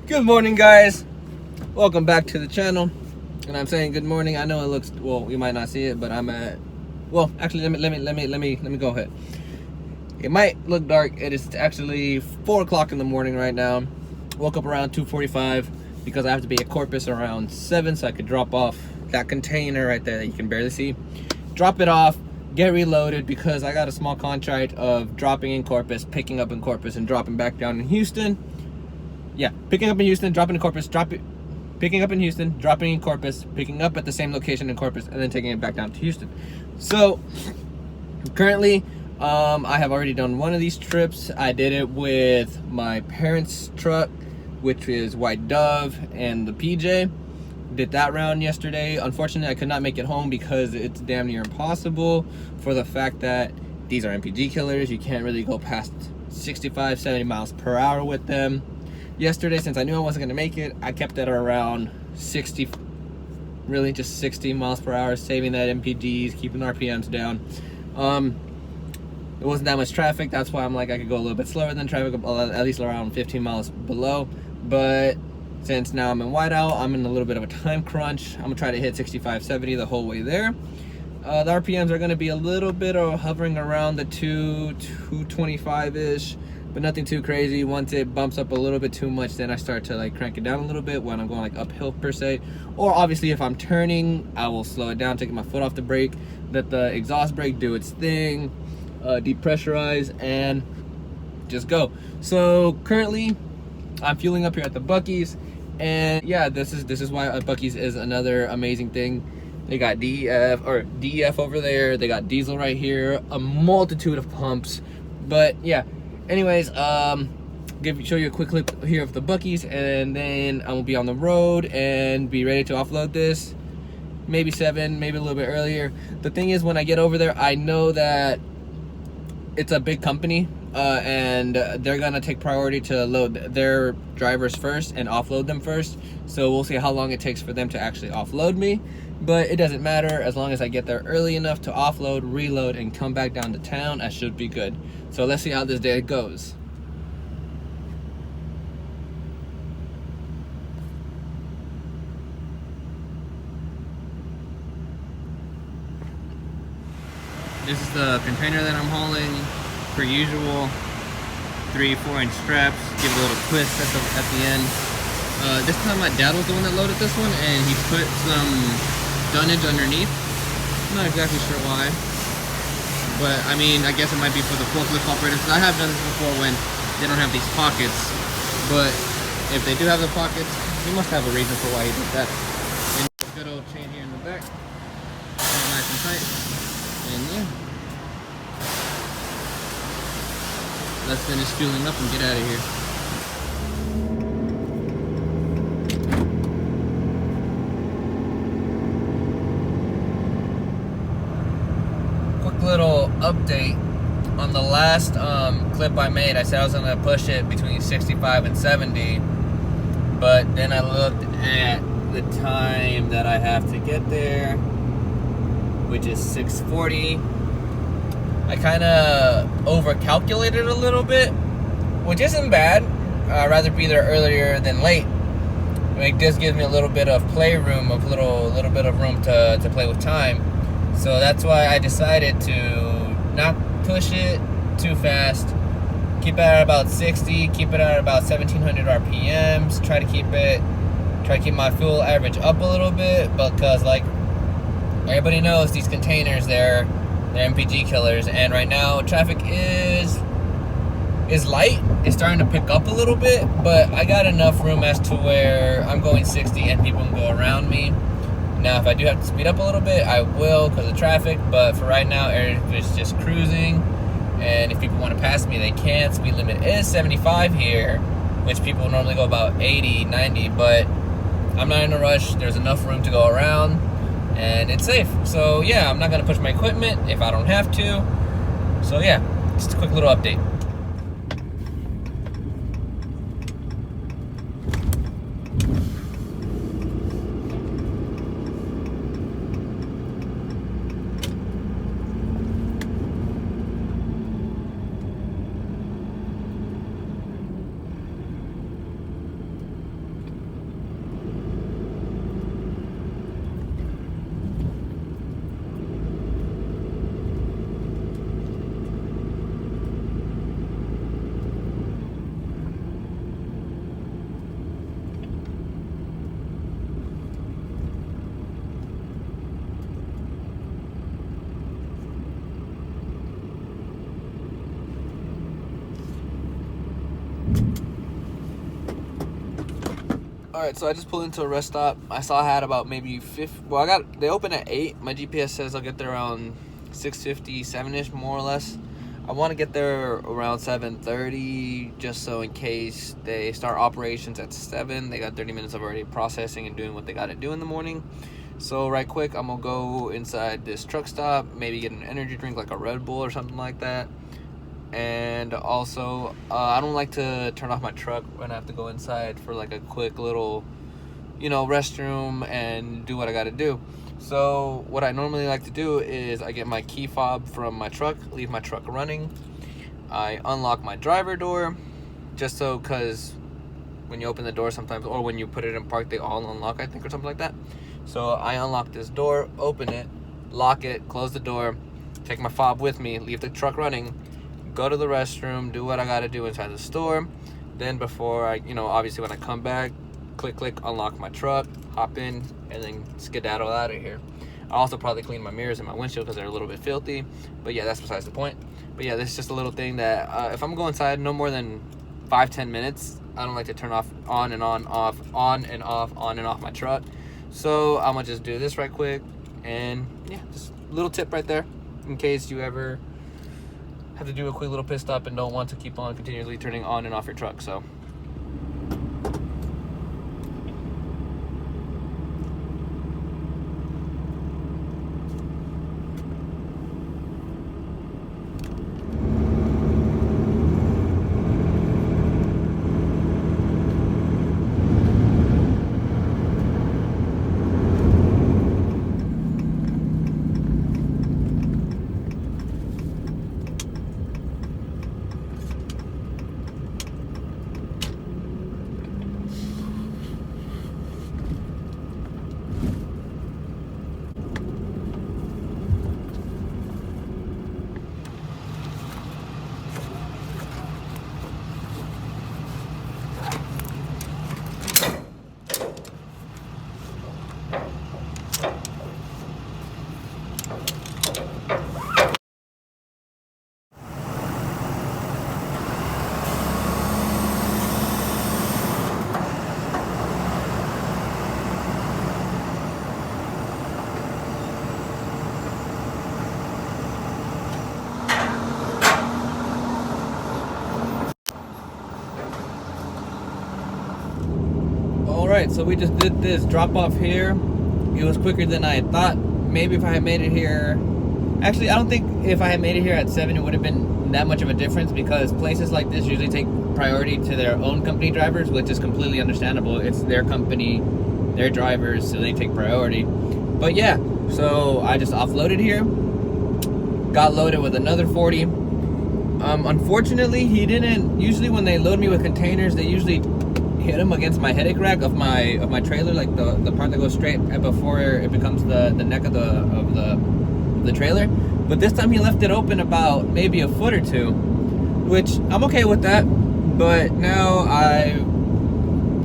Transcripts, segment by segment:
Good morning, guys. Welcome back to the channel. And I'm saying good morning. I know it looks, well, you might not see it, but I'm at, well, actually, let me go ahead. It might look dark. It is actually 4 o'clock in the morning right now. Woke up around 2:45 because I have to be at Corpus around 7 so I could drop off that container right there that you can barely see. Drop it off, get reloaded because I got a small contract of dropping in Corpus, picking up in Corpus, and dropping back down in Houston. Yeah, picking up in Houston, dropping in Corpus, picking up in Houston, dropping in Corpus, picking up at the same location in Corpus, and then taking it back down to Houston. So currently, I have already done one of these trips. I did it with my parents' truck, which is White Dove and the PJ. Did that round yesterday. Unfortunately, I could not make it home because it's damn near impossible for the fact that these are MPG killers. You can't really go past 65, 70 miles per hour with them. Yesterday, since I knew I wasn't going to make it, I kept it around 60, really just 60 miles per hour, saving that MPGs, keeping RPMs down. It wasn't that much traffic. That's why I'm like, I could go a little bit slower than traffic, at least around 15 miles below. But since now I'm in whiteout, I'm in a little bit of a time crunch. I'm gonna try to hit 65, 70 the whole way there. The RPMs are gonna be a little bit of hovering around the 225-ish, but nothing too crazy. Once it bumps up a little bit too much, then I start to like crank it down a little bit when I'm going like uphill per se. Or obviously if I'm turning, I will slow it down, taking my foot off the brake, let the exhaust brake do its thing, depressurize, and just go. So currently I'm fueling up here at the Buc-ee's, and yeah, this is why Buc-ee's is another amazing thing. They got DEF over there, they got diesel right here, a multitude of pumps. But yeah, anyways, show you a quick clip here of the Buc-ee's, and then I will be on the road and be ready to offload this. Maybe 7, maybe a little bit earlier. The thing is, when I get over there, I know that it's a big company, and they're gonna take priority to load their drivers first and offload them first. So we'll see how long it takes for them to actually offload me. But it doesn't matter, as long as I get there early enough to offload, reload, and come back down to town, I should be good. So let's see how this day goes. This is the container that I'm hauling, per usual. 3-4 inch straps, give a little twist at the end. This time my dad was the one that loaded this one, and he put some dunnage underneath. I'm not exactly sure why, but I mean, I guess it might be for the forklift operators. I have done this before when they don't have these pockets, but if they do have the pockets, he must have a reason for why he did that. And good old chain here in the back, all nice and tight, and yeah. Let's finish fueling up and get out of here. Quick little update on the last clip I made. I said I was gonna push it between 65 and 70, but then I looked at the time that I have to get there, which is 6:40. I kind of over-calculated a little bit, which isn't bad. I'd rather be there earlier than late. It just gives me a little bit of playroom, a little bit of room to play with time. So that's why I decided to not push it too fast. Keep it at about 60, keep it at about 1700 RPMs. Try to keep my fuel average up a little bit, because like everybody knows, these containers, they're MPG killers, and right now traffic is light. It's starting to pick up a little bit, but I got enough room as to where I'm going 60 and people can go around me. Now if I do have to speed up a little bit, I will because of traffic, but for right now everybody's just cruising, and if people want to pass me, they can. Speed limit is 75 here, which people normally go about 80, 90, but I'm not in a rush. There's enough room to go around, and it's safe. So yeah, I'm not gonna push my equipment if I don't have to. So yeah, just a quick little update. All right, so I just pulled into a rest stop. I saw I had about maybe 50. Well, they open at 8. My GPS says I'll get there around 6:50, 7ish, more or less. I want to get there around 7:30, just so in case they start operations at 7, they got 30 minutes of already processing and doing what they got to do in the morning. So right quick, I'm gonna go inside this truck stop, maybe get an energy drink like a Red Bull or something like that. And also, I don't like to turn off my truck when I have to go inside for like a quick little, restroom and do what I got to do. So what I normally like to do is I get my key fob from my truck, leave my truck running. I unlock my driver door, just so, because when you open the door sometimes, or when you put it in park, they all unlock, I think, or something like that. So I unlock this door, open it, lock it, close the door, take my fob with me, leave the truck running, go to the restroom, do what I gotta do inside the store. Then before I, obviously when I come back, click, unlock my truck, hop in, and then skedaddle out of here. I'll also probably clean my mirrors and my windshield because they're a little bit filthy. But yeah, that's besides the point. But yeah, this is just a little thing that if I'm going inside no more than 5-10 minutes, I don't like to turn on and off my truck. So I'm gonna just do this right quick. And yeah, just a little tip right there in case you ever have to do a quick little pit stop and don't want to keep on continually turning on and off your truck. So Alright, so we just did this drop off here. It was quicker than I thought. Maybe if I had made it here, actually I don't think if I had made it here at 7 it would have been that much of a difference, because places like this usually take priority to their own company drivers, which is completely understandable. It's their company, their drivers, so they take priority. But yeah, so I just offloaded here, got loaded with another 40. Unfortunately, he didn't. Usually when they load me with containers, they usually hit them against my headache rack of my trailer, like the part that goes straight before it becomes the neck of the trailer. But this time he left it open about maybe a foot or two, which I'm okay with that. But now I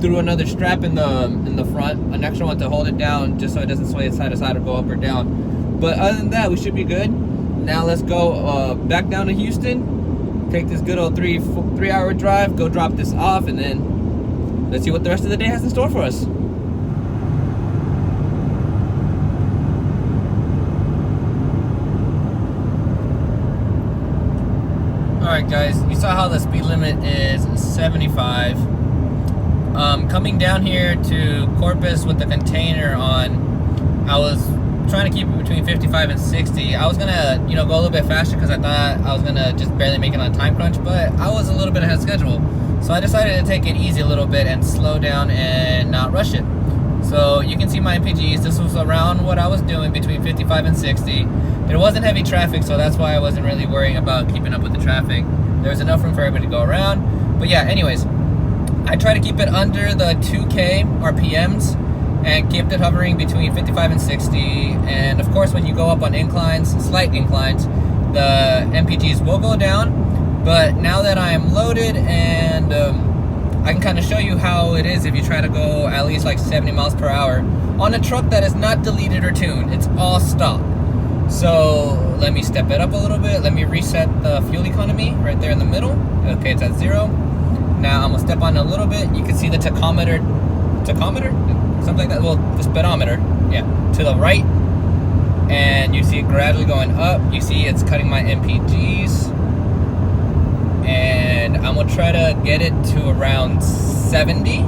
threw another strap in the front, an extra one to hold it down, just so it doesn't sway side to side or go up or down. But other than that, we should be good. Now let's go back down to Houston, take this good old 3-hour drive, go drop this off, and then let's see what the rest of the day has in store for us. Alright guys, you saw how the speed limit is 75. Coming down here to Corpus with the container on, I was trying to keep it between 55 and 60. I was gonna, go a little bit faster because I thought I was gonna just barely make it on a time crunch, but I was a little bit ahead of schedule. So I decided to take it easy a little bit and slow down and not rush it. So you can see my MPGs. This was around what I was doing, between 55 and 60. There wasn't heavy traffic, so that's why I wasn't really worrying about keeping up with the traffic. There was enough room for everybody to go around. But yeah, anyways, I try to keep it under the 2K RPMs and kept it hovering between 55 and 60. And of course, when you go up on inclines, slight inclines, the MPGs will go down. But now that I am loaded and I can kind of show you how it is if you try to go at least like 70 miles per hour on a truck that is not deleted or tuned. It's all stock. So let me step it up a little bit. Let me reset the fuel economy right there in the middle. Okay, it's at 0. Now I'm gonna step on a little bit. You can see the tachometer tachometer, something like that. Well, the speedometer, yeah, to the right, and you see it gradually going up. You see it's cutting my MPGs, and I'm gonna try to get it to around 70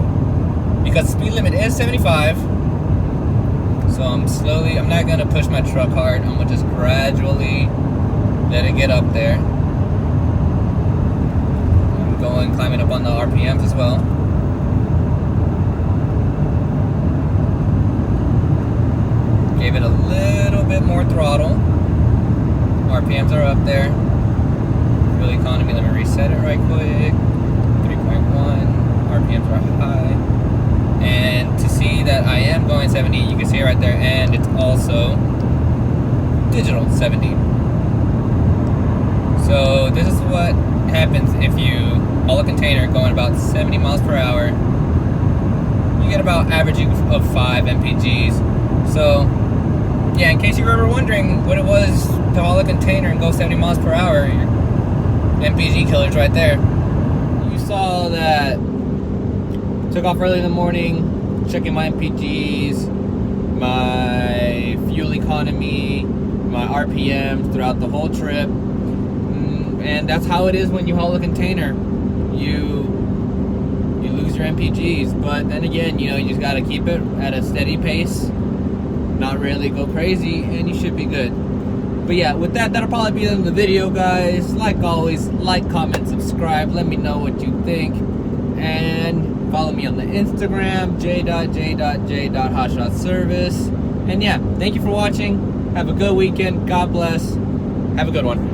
because the speed limit is 75. So I'm not gonna push my truck hard. I'm gonna just gradually let it get up there. I'm climbing up on the RPMs as well. Gave it a little bit more throttle. RPMs are up there. Fuel economy, let me reset it right quick. 3.1. RPMs are high. And to see that I am going 70, you can see it right there, and it's also digital 70. So this is what happens if you haul a container going about 70 miles per hour. You get about averaging of 5 MPGs. So yeah, in case you were ever wondering what it was to haul a container and go 70 miles per hour, your MPG killer's right there. You saw that. Took off early in the morning, checking my MPGs, my fuel economy, my RPMs throughout the whole trip. And that's how it is when you haul a container. You lose your MPGs, but then again, you just got to keep it at a steady pace, not really go crazy, and you should be good. But yeah, with that'll probably be the end of the video, guys. Like always, like, comment, subscribe. Let me know what you think, and follow me on the Instagram, j.j.j.hotshotservice. And yeah, thank you for watching. Have a good weekend. God bless. Have a good one.